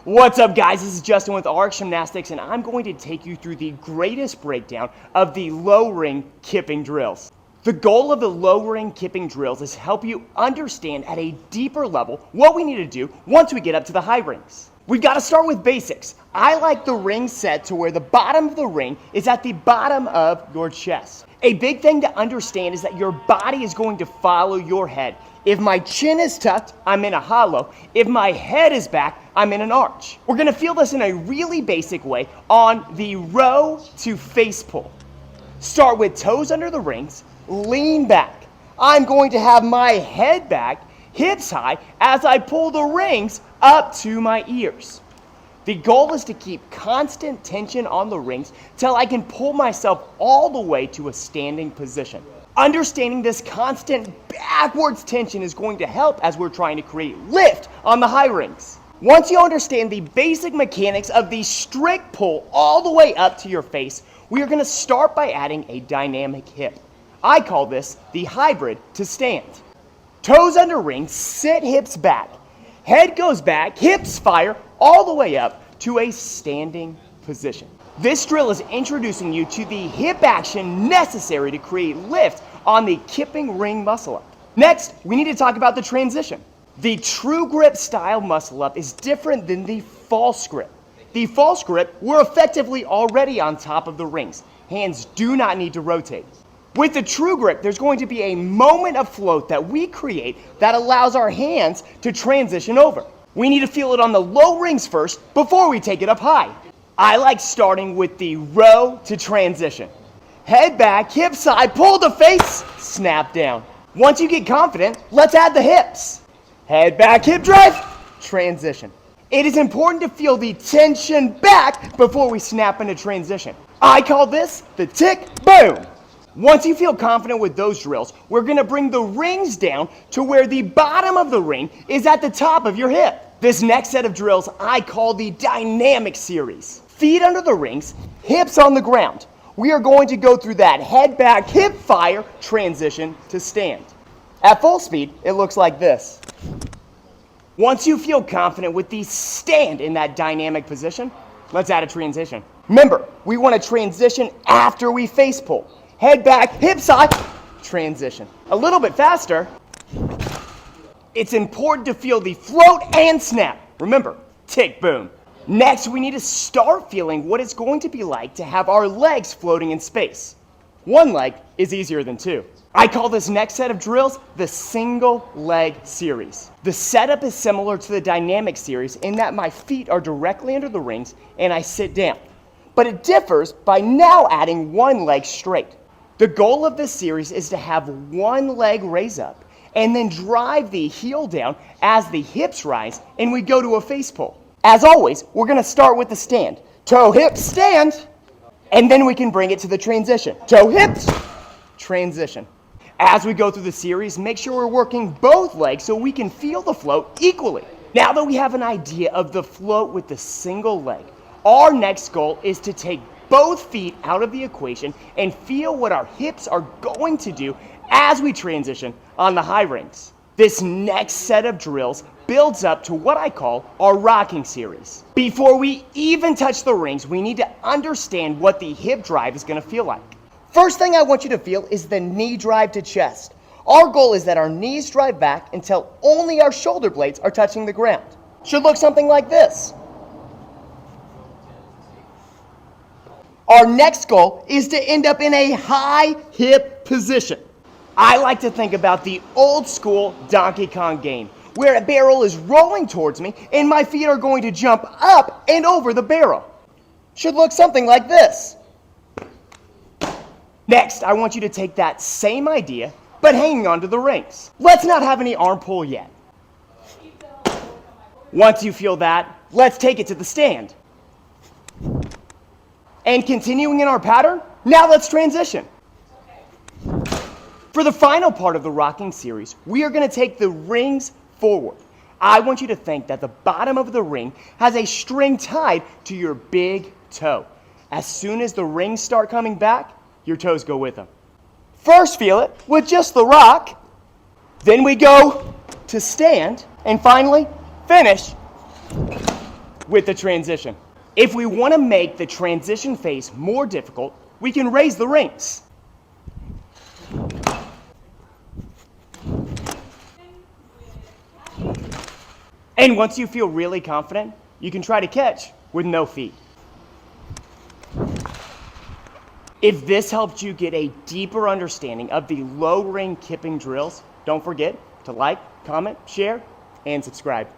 What's up, guys? This is Justin with RX Gymnastics, and I'm going to take you through the greatest breakdown of the low ring kipping drills. The goal of the low ring kipping drills is to help you understand at a deeper level what we need to do once we get up to the high rings. We've got to start with basics. I like the ring set to where the bottom of the ring is at the bottom of your chest. A big thing to understand is that your body is going to follow your head. If my chin is tucked, I'm in a hollow. If my head is back, I'm in an arch. We're gonna feel this in a really basic way on the row to face pull. Start with toes under the rings, lean back. I'm going to have my head back, hips high, as I pull the rings up to my ears. The goal is to keep constant tension on the rings till I can pull myself all the way to a standing position. Understanding this constant backwards tension is going to help as we're trying to create lift on the high rings. Once you understand the basic mechanics of the strict pull all the way up to your face, we are going to start by adding a dynamic hip. I call this the hybrid to stand. Toes under rings, sit hips back. Head goes back, hips fire all the way up to a standing position. This drill is introducing you to the hip action necessary to create lift on the kipping ring muscle up. Next, we need to talk about the transition. The true grip style muscle up is different than the false grip. The false grip, we're effectively already on top of the rings. Hands do not need to rotate. With the true grip, there's going to be a moment of float that we create that allows our hands to transition over. We need to feel it on the low rings first before we take it up high. I like starting with the row to transition. Head back, hip side, pull the face, snap down. Once you get confident, let's add the hips. Head back, hip drive, transition. It is important to feel the tension back before we snap into transition. I call this the tick boom. Once you feel confident with those drills, we're gonna bring the rings down to where the bottom of the ring is at the top of your hip. This next set of drills I call the dynamic series. Feet under the rings, hips on the ground. We are going to go through that head back, hip fire transition to stand. At full speed, it looks like this. Once you feel confident with the stand in that dynamic position, let's add a transition. Remember, we want to transition after we face pull. Head back, hip side, transition. A little bit faster. It's important to feel the float and snap. Remember, tick boom. Next, we need to start feeling what it's going to be like to have our legs floating in space. One leg is easier than two. I call this next set of drills the single leg series. The setup is similar to the dynamic series in that my feet are directly under the rings and I sit down. But it differs by now adding one leg straight. The goal of this series is to have one leg raise up and then drive the heel down as the hips rise and we go to a face pull. As always, we're gonna start with the stand. Toe, hips, stand, and then we can bring it to the transition. Toe, hips, transition. As we go through the series, make sure we're working both legs so we can feel the float equally. Now that we have an idea of the float with the single leg, our next goal is to take both feet out of the equation and feel what our hips are going to do as we transition on the high rings. This next set of drills builds up to what I call our rocking series. Before we even touch the rings, we need to understand what the hip drive is going to feel like. First thing I want you to feel is the knee drive to chest. Our goal is that our knees drive back until only our shoulder blades are touching the ground. Should look something like this. Our next goal is to end up in a high hip position. I like to think about the old school Donkey Kong game, where a barrel is rolling towards me and my feet are going to jump up and over the barrel. Should look something like this. Next, I want you to take that same idea, but hanging onto the rings. Let's not have any arm pull yet. Once you feel that, let's take it to the stand. And continuing in our pattern, now let's transition. For the final part of the rocking series, we are going to take the rings forward. I want you to think that the bottom of the ring has a string tied to your big toe. As soon as the rings start coming back, your toes go with them. First feel it with just the rock, then we go to stand, and finally finish with the transition. If we want to make the transition phase more difficult, we can raise the rings. And once you feel really confident, you can try to catch with no feet. If this helped you get a deeper understanding of the low ring kipping drills, don't forget to like, comment, share, and subscribe.